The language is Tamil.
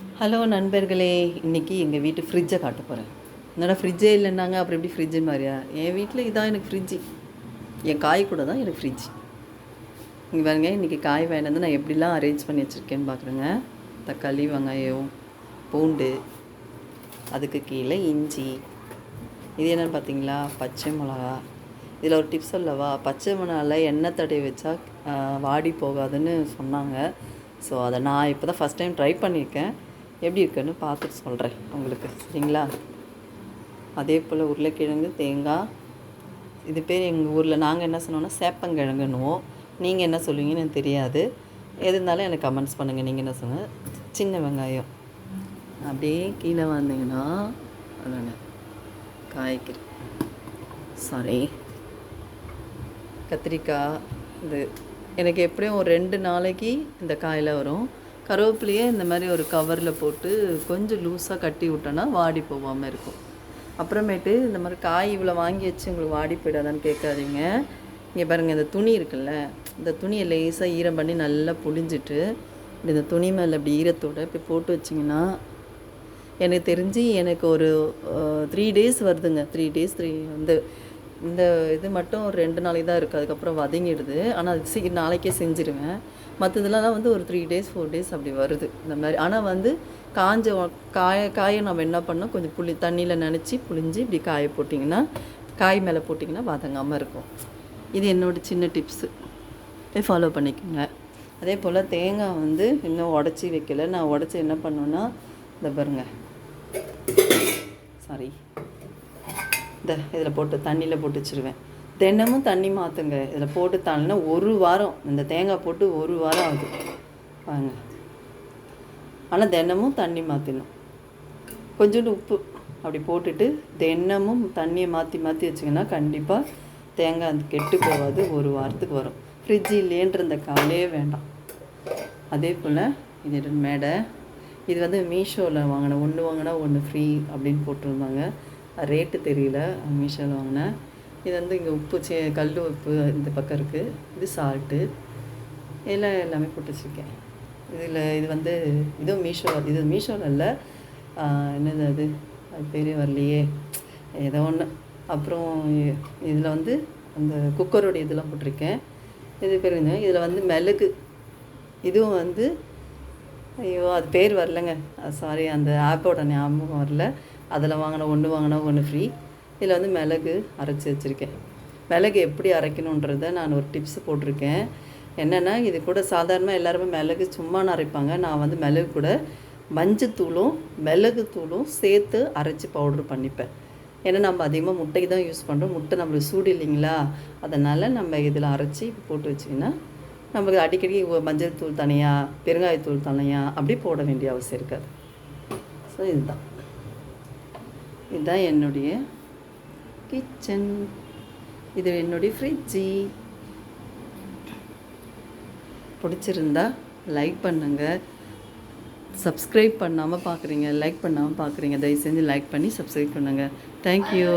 ஹலோ நண்பர்களே, இன்றைக்கி எங்கள் வீட்டு ஃப்ரிட்ஜை காட்ட போகிறேன். என்னடா ஃப்ரிட்ஜே இல்லைன்னாங்க, அப்புறம் எப்படி ஃப்ரிட்ஜு மாதிரியா? என் வீட்டில் இதான் எனக்கு ஃப்ரிட்ஜு. என் காய் கூட தான் எனக்கு ஃப்ரிட்ஜ். இங்கே பாருங்க, இன்றைக்கி காய் வாங்கிட்டு வந்து நான் எப்படிலாம் அரேஞ்ச் பண்ணி வச்சுருக்கேன்னு பார்க்குறேங்க. தக்காளி, வெங்காயம், பூண்டு, அதுக்கு கீழே இஞ்சி. இது என்னென்னு பார்த்தீங்களா? பச்சை மிளகா. இதில் ஒரு டிப்ஸ் சொல்லவா? பச்சை மிளகாவில் எண்ணெய் தடவி வச்சா வாடி போகாதுன்னு சொன்னாங்க. ஸோ அதை நான் இப்போ தான் ஃபஸ்ட் டைம் ட்ரை பண்ணியிருக்கேன். எப்படி இருக்குன்னு பார்த்துட்டு சொல்கிறேன் உங்களுக்கு, சரிங்களா? அதே போல் உருளைக்கிழங்கு, தேங்காய். இது பேர் எங்கள் ஊரில் நாங்கள் என்ன சொன்னோன்னா சேப்பங்கிழங்குன்னுவோம். நீங்கள் என்ன சொல்லுவீங்கன்னு எனக்கு தெரியாது. எது இருந்தாலும் எனக்கு கமெண்ட்ஸ் பண்ணுங்கள், நீங்கள் என்ன சொல்லுங்கள். சின்ன வெங்காயம். அப்படியே கீழே வந்தீங்கன்னா அதான காய்கறி, சாரி, கத்திரிக்காய். இது எனக்கு எப்படியும் ஒரு 2 நாளைக்கு இந்த காயில் வரும். கருவேப்பிலையே இந்த மாதிரி ஒரு கவரில் போட்டு கொஞ்சம் லூஸாக கட்டி விட்டோன்னா வாடி போகாமல் இருக்கும். அப்புறமேட்டு இந்த மாதிரி காய் இவ்வளோ வாங்கி வச்சு உங்களுக்கு வாடி போயிடாதான்னு கேட்காதீங்க. இங்கே பாருங்கள், இந்த துணி இருக்குல்ல, இந்த துணியை லேசாக ஈரம் பண்ணி நல்லா புழிஞ்சிட்டு இந்த துணி மேலே இப்படி ஈரத்தோடு இப்படி போட்டு வச்சிங்கன்னா எனக்கு தெரிஞ்சு எனக்கு ஒரு 3 டேஸ் வருதுங்க. 3 டேஸ் வந்து இந்த இது மட்டும் ஒரு 2 நாளைக்கு தான் இருக்குது. அதுக்கப்புறம் வதங்கிடுது. ஆனால் அது நாளைக்கே செஞ்சுருவேன். மற்றதுலாம் வந்து ஒரு 3 டேஸ் 4 டேஸ் அப்படி வருது இந்த மாதிரி. ஆனால் வந்து காஞ்ச காயை நம்ம என்ன பண்ணோம், கொஞ்சம் தண்ணியில் நனைச்சி புளிஞ்சு இப்படி காய போட்டிங்கன்னா, காய் மேலே போட்டிங்கன்னா வதங்காமல் இருக்கும். இது என்னோடய சின்ன டிப்ஸு, ஃபாலோ பண்ணிக்கோங்க. அதே போல் தேங்காய் வந்து இன்னும் உடச்சி வைக்கல. நான் உடச்சி என்ன பண்ணுவேன்னா, இந்த பாருங்க, சாரி, இதில் போட்டு தண்ணியில் போட்டு வச்சுருவேன். தினமும் தண்ணி மாற்றுங்க. இதில் போட்டு தாண்டினா 1 வாரம், இந்த தேங்காய் போட்டு 1 வாரம் ஆகுது வாங்க. ஆனால் தினமும் தண்ணி மாற்றிடணும். கொஞ்சோண்டு உப்பு அப்படி போட்டுட்டு தினமும் தண்ணியை மாற்றி மாற்றி வச்சிங்கன்னா கண்டிப்பாக தேங்காய் அந்த கெட்டு போகாது. 1 வாரத்துக்கு வரும். ஃப்ரிட்ஜ் இல்லையன்ற இந்த கவலையே வேண்டாம். அதே போல் இது மேடை. இது வந்து மீஷோவில் வாங்கினேன். 1 வாங்கினா 1 ஃப்ரீ அப்படின்னு போட்டிருந்தாங்க. ரேட்டு தெரியல, மீஷோவில் வாங்கினேன். இது வந்து இங்கே உப்பு கல் உப்பு இந்த பக்கம் இருக்குது. இது சால்ட்டு எல்லாமே போட்டு வச்சுருக்கேன். இது வந்து இதுவும் இது மீஷோவில் இல்லை, என்னது அது பேரே வரலையே, ஏதோ ஒன்று. அப்புறம் இதில் வந்து அந்த குக்கரோடைய இதெல்லாம் போட்டிருக்கேன். இது பேருங்க. இதில் வந்து மிளகு, இதுவும் வந்து ஐயோ அது பேர் வரலைங்க, சாரி, அந்த ஆப்போட ஞாபகம் வரல. அதில் வாங்கின 1 வாங்கினா 1 ஃப்ரீ. இதில் வந்து மிளகு அரைச்சி வச்சுருக்கேன். மிளகு எப்படி அரைக்கணுன்றதை நான் ஒரு டிப்ஸ் போட்டிருக்கேன். என்னென்னா, இது கூட சாதாரணமாக எல்லாருமே மிளகு சும்மா அரைப்பாங்க. நான் வந்து மிளகு கூட மஞ்சத்தூளும் மிளகுத்தூளும் சேர்த்து அரைச்சி பவுட்ரு பண்ணிப்பேன். ஏன்னா நம்ம அதிகமாக முட்டைக்கு தான் யூஸ் பண்ணுறோம். முட்டை நம்மளுக்கு சூடு இல்லைங்களா, அதனால் நம்ம இதில் அரைச்சி போட்டு வச்சிங்கன்னா நமக்கு அடிக்கடி மஞ்சள் தூள் தனியாக, பெருங்காயத்தூள் தனியாக அப்படி போட வேண்டிய அவசியம் இருக்காது. ஸோ இதுதான் என்னுடைய கிச்சன். இது என்னுடைய ஃப்ரிட்ஜி. பிடிச்சிருந்தா லைக் பண்ணுங்கள். சப்ஸ்கிரைப் பண்ணாமல் பார்க்குறீங்க, லைக் பண்ணாமல் பார்க்குறீங்க, தயவு செஞ்சு லைக் பண்ணி சப்ஸ்கிரைப் பண்ணுங்கள். தேங்க்யூ.